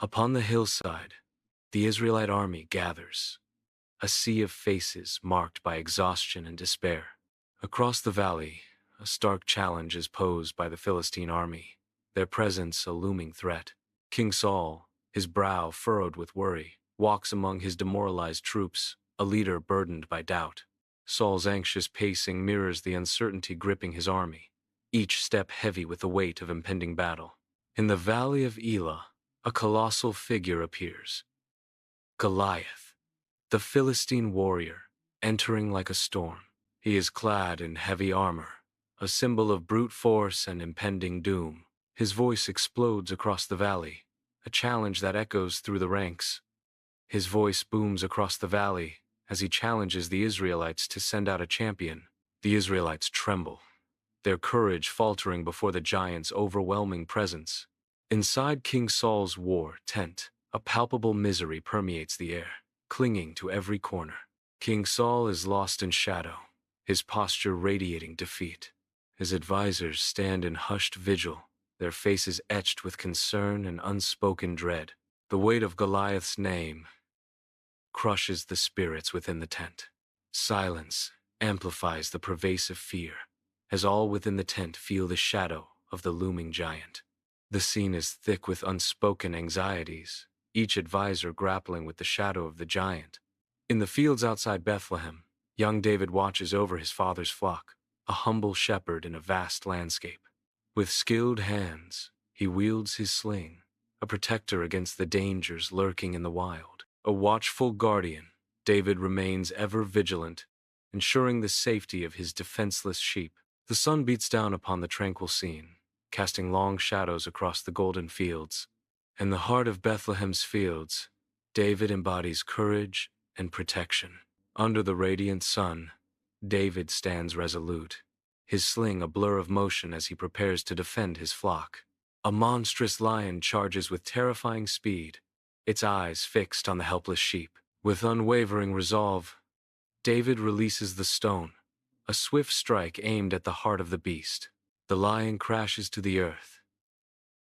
Upon the hillside, the Israelite army gathers, a sea of faces marked by exhaustion and despair. Across the valley, a stark challenge is posed by the Philistine army, their presence a looming threat. King Saul, his brow furrowed with worry, walks among his demoralized troops, a leader burdened by doubt. Saul's anxious pacing mirrors the uncertainty gripping his army, each step heavy with the weight of impending battle. In the valley of Elah, a colossal figure appears. Goliath, the Philistine warrior, entering like a storm. He is clad in heavy armor, a symbol of brute force and impending doom. His voice explodes across the valley, a challenge that echoes through the ranks. His voice booms across the valley as he challenges the Israelites to send out a champion. The Israelites tremble, their courage faltering before the giant's overwhelming presence. Inside King Saul's war tent, a palpable misery permeates the air, clinging to every corner. King Saul is lost in shadow, his posture radiating defeat. His advisors stand in hushed vigil, their faces etched with concern and unspoken dread. The weight of Goliath's name crushes the spirits within the tent. Silence amplifies the pervasive fear, as all within the tent feel the shadow of the looming giant. The scene is thick with unspoken anxieties, each advisor grappling with the shadow of the giant. In the fields outside Bethlehem, young David watches over his father's flock, a humble shepherd in a vast landscape. With skilled hands, he wields his sling, a protector against the dangers lurking in the wild. A watchful guardian, David remains ever vigilant, ensuring the safety of his defenseless sheep. The sun beats down upon the tranquil scene, casting long shadows across the golden fields. In the heart of Bethlehem's fields, David embodies courage and protection. Under the radiant sun, David stands resolute, his sling a blur of motion as he prepares to defend his flock. A monstrous lion charges with terrifying speed, its eyes fixed on the helpless sheep. With unwavering resolve, David releases the stone, a swift strike aimed at the heart of the beast. The lion crashes to the earth,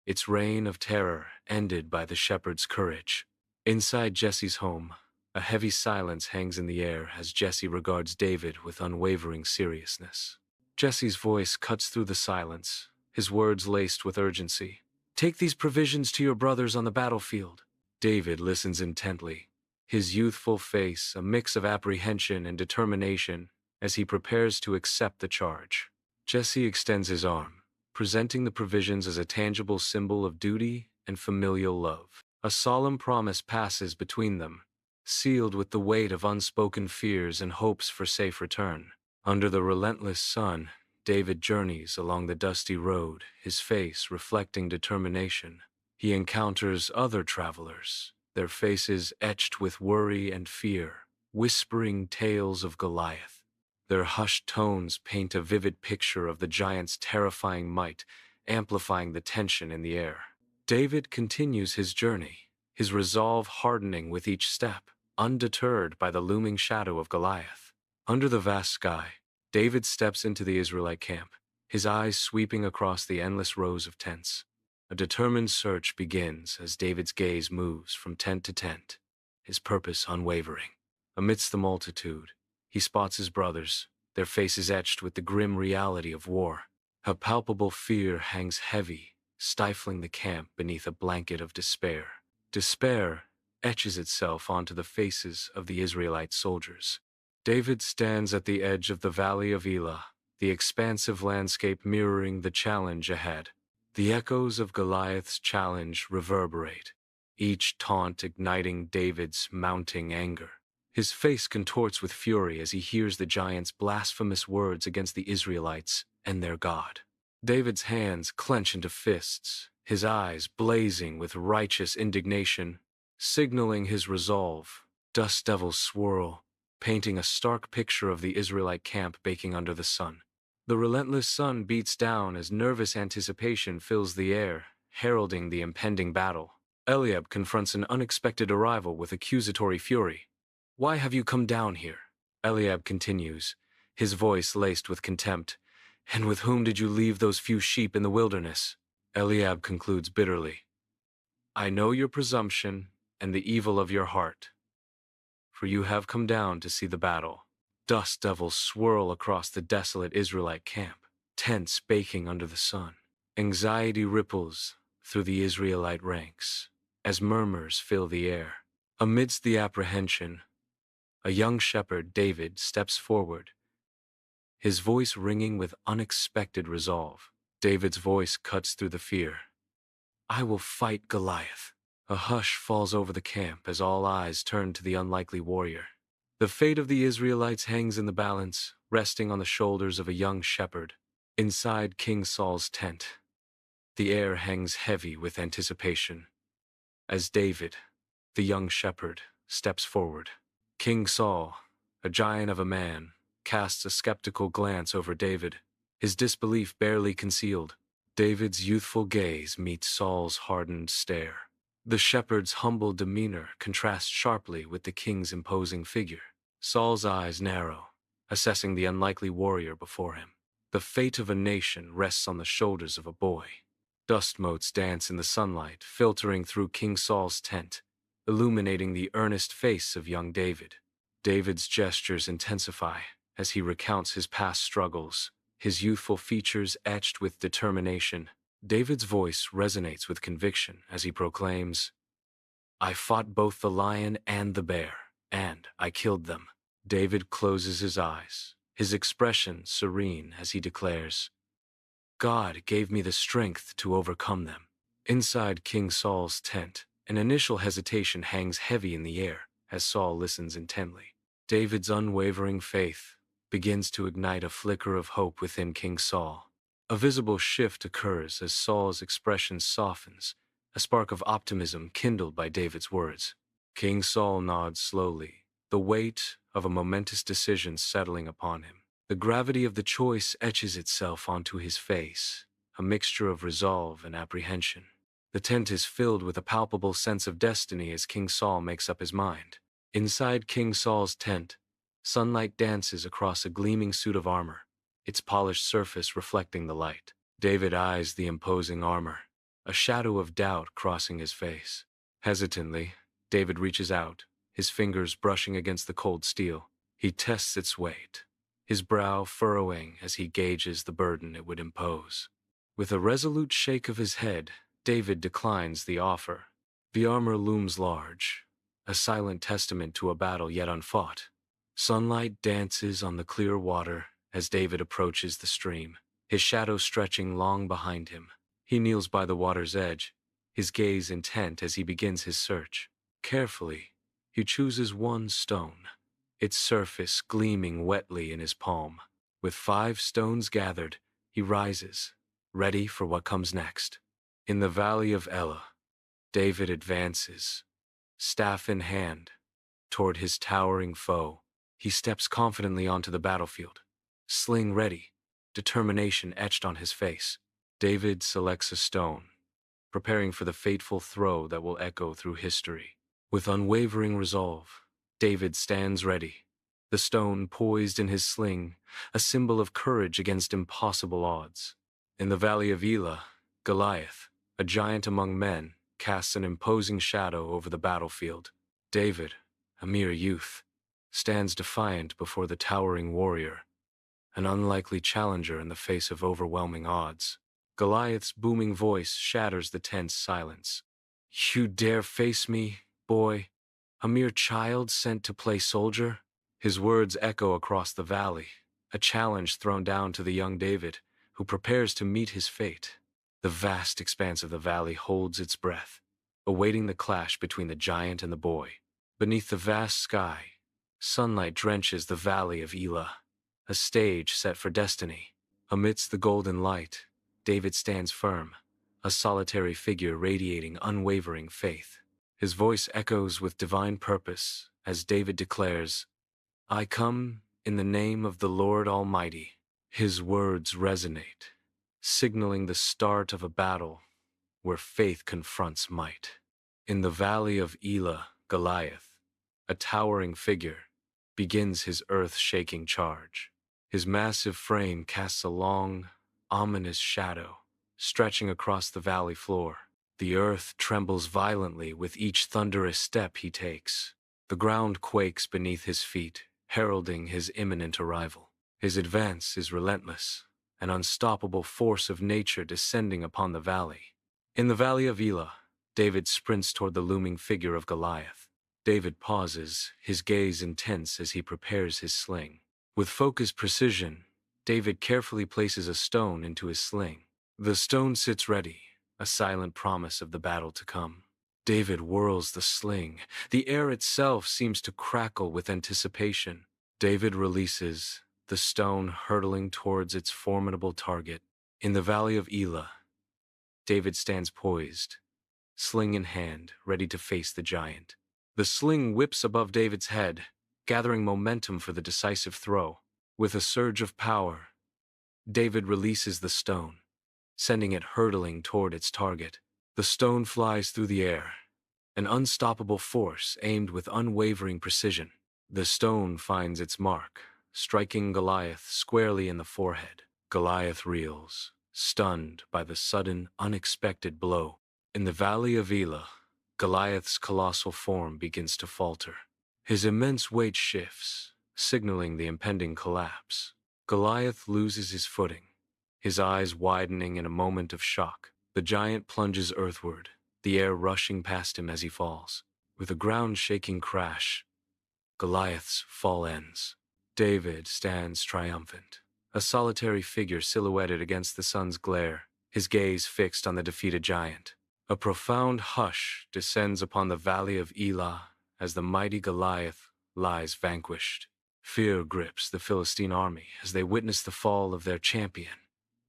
its reign of terror ended by the shepherd's courage. Inside Jesse's home, a heavy silence hangs in the air as Jesse regards David with unwavering seriousness. Jesse's voice cuts through the silence, his words laced with urgency. "Take these provisions to your brothers on the battlefield." David listens intently, his youthful face a mix of apprehension and determination as he prepares to accept the charge. Jesse extends his arm, presenting the provisions as a tangible symbol of duty and familial love. A solemn promise passes between them, sealed with the weight of unspoken fears and hopes for safe return. Under the relentless sun, David journeys along the dusty road, his face reflecting determination. He encounters other travelers, their faces etched with worry and fear, whispering tales of Goliath. Their hushed tones paint a vivid picture of the giant's terrifying might, amplifying the tension in the air. David continues his journey, his resolve hardening with each step, undeterred by the looming shadow of Goliath. Under the vast sky, David steps into the Israelite camp, his eyes sweeping across the endless rows of tents. A determined search begins as David's gaze moves from tent to tent, his purpose unwavering. Amidst the multitude, he spots his brothers, their faces etched with the grim reality of war. A palpable fear hangs heavy, stifling the camp beneath a blanket of despair. Despair etches itself onto the faces of the Israelite soldiers. David stands at the edge of the valley of Elah, the expansive landscape mirroring the challenge ahead. The echoes of Goliath's challenge reverberate, each taunt igniting David's mounting anger. His face contorts with fury as he hears the giant's blasphemous words against the Israelites and their God. David's hands clench into fists, his eyes blazing with righteous indignation, signaling his resolve. Dust devils swirl, painting a stark picture of the Israelite camp baking under the sun. The relentless sun beats down as nervous anticipation fills the air, heralding the impending battle. Eliab confronts an unexpected arrival with accusatory fury. "Why have you come down here?" Eliab continues, his voice laced with contempt. "And with whom did you leave those few sheep in the wilderness?" Eliab concludes bitterly. I know your presumption and the evil of your heart, for you have come down to see the battle. Dust devils swirl across the desolate Israelite camp, tents baking under the sun. Anxiety ripples through the Israelite ranks as murmurs fill the air. Amidst the apprehension, a young shepherd, David, steps forward, his voice ringing with unexpected resolve. David's voice cuts through the fear. I will fight Goliath. A hush falls over the camp as all eyes turn to the unlikely warrior. The fate of the Israelites hangs in the balance, resting on the shoulders of a young shepherd. Inside King Saul's tent, the air hangs heavy with anticipation. As David, the young shepherd, steps forward, King Saul, a giant of a man, casts a skeptical glance over David, his disbelief barely concealed. David's youthful gaze meets Saul's hardened stare. The shepherd's humble demeanor contrasts sharply with the king's imposing figure. Saul's eyes narrow, assessing the unlikely warrior before him. The fate of a nation rests on the shoulders of a boy. Dust motes dance in the sunlight, filtering through King Saul's tent, illuminating the earnest face of young David. David's gestures intensify as he recounts his past struggles, his youthful features etched with determination. David's voice resonates with conviction as he proclaims, I fought both the lion and the bear, and I killed them. David closes his eyes, his expression serene as he declares, God gave me the strength to overcome them. Inside King Saul's tent, an initial hesitation hangs heavy in the air as Saul listens intently. David's unwavering faith begins to ignite a flicker of hope within King Saul. A visible shift occurs as Saul's expression softens, a spark of optimism kindled by David's words. King Saul nods slowly, the weight of a momentous decision settling upon him. The gravity of the choice etches itself onto his face, a mixture of resolve and apprehension. The tent is filled with a palpable sense of destiny as King Saul makes up his mind. Inside King Saul's tent, sunlight dances across a gleaming suit of armor, its polished surface reflecting the light. David eyes the imposing armor, a shadow of doubt crossing his face. Hesitantly, David reaches out, his fingers brushing against the cold steel. He tests its weight, his brow furrowing as he gauges the burden it would impose. With a resolute shake of his head, David declines the offer. The armor looms large, a silent testament to a battle yet unfought. Sunlight dances on the clear water as David approaches the stream, his shadow stretching long behind him. He kneels by the water's edge, his gaze intent as he begins his search. Carefully, he chooses one stone, its surface gleaming wetly in his palm. With 5 stones gathered, he rises, ready for what comes next. In the valley of Elah, David advances, staff in hand, toward his towering foe. He steps confidently onto the battlefield, sling ready, determination etched on his face. David selects a stone, preparing for the fateful throw that will echo through history. With unwavering resolve, David stands ready, the stone poised in his sling, a symbol of courage against impossible odds. In the valley of Elah, Goliath, a giant among men, casts an imposing shadow over the battlefield. David, a mere youth, stands defiant before the towering warrior, an unlikely challenger in the face of overwhelming odds. Goliath's booming voice shatters the tense silence. You dare face me, boy? A mere child sent to play soldier? His words echo across the valley, a challenge thrown down to the young David, who prepares to meet his fate. The vast expanse of the valley holds its breath, awaiting the clash between the giant and the boy. Beneath the vast sky, sunlight drenches the valley of Elah, a stage set for destiny. Amidst the golden light, David stands firm, a solitary figure radiating unwavering faith. His voice echoes with divine purpose as David declares, I come in the name of the Lord Almighty. His words resonate, signaling the start of a battle where faith confronts might. In the valley of Elah, Goliath, a towering figure, begins his earth-shaking charge. His massive frame casts a long, ominous shadow, stretching across the valley floor. The earth trembles violently with each thunderous step he takes. The ground quakes beneath his feet, heralding his imminent arrival. His advance is relentless, an unstoppable force of nature descending upon the valley. In the valley of Elah, David sprints toward the looming figure of Goliath. David pauses, his gaze intense as he prepares his sling. With focused precision, David carefully places a stone into his sling. The stone sits ready, a silent promise of the battle to come. David whirls the sling. The air itself seems to crackle with anticipation. David releases, the stone hurtling towards its formidable target. In the valley of Elah, David stands poised, sling in hand, ready to face the giant. The sling whips above David's head, gathering momentum for the decisive throw. With a surge of power, David releases the stone, sending it hurtling toward its target. The stone flies through the air, an unstoppable force aimed with unwavering precision. The stone finds its mark, striking Goliath squarely in the forehead. Goliath reels, stunned by the sudden, unexpected blow. In the valley of Elah, Goliath's colossal form begins to falter. His immense weight shifts, signaling the impending collapse. Goliath loses his footing, his eyes widening in a moment of shock. The giant plunges earthward, the air rushing past him as he falls. With a ground-shaking crash, Goliath's fall ends. David stands triumphant, a solitary figure silhouetted against the sun's glare, his gaze fixed on the defeated giant. A profound hush descends upon the valley of Elah as the mighty Goliath lies vanquished. Fear grips the Philistine army as they witness the fall of their champion,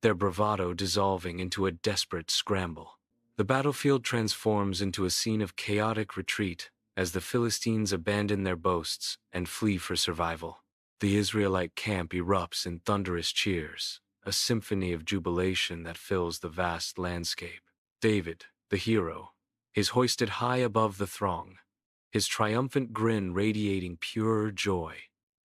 their bravado dissolving into a desperate scramble. The battlefield transforms into a scene of chaotic retreat as the Philistines abandon their boasts and flee for survival. The Israelite camp erupts in thunderous cheers, a symphony of jubilation that fills the vast landscape. David, the hero, is hoisted high above the throng, his triumphant grin radiating pure joy.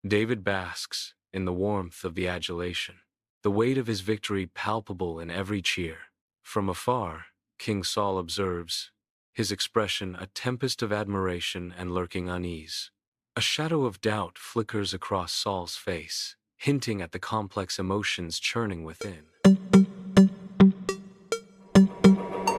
David basks in the warmth of the adulation, the weight of his victory palpable in every cheer. From afar, King Saul observes, his expression a tempest of admiration and lurking unease. A shadow of doubt flickers across Saul's face, hinting at the complex emotions churning within.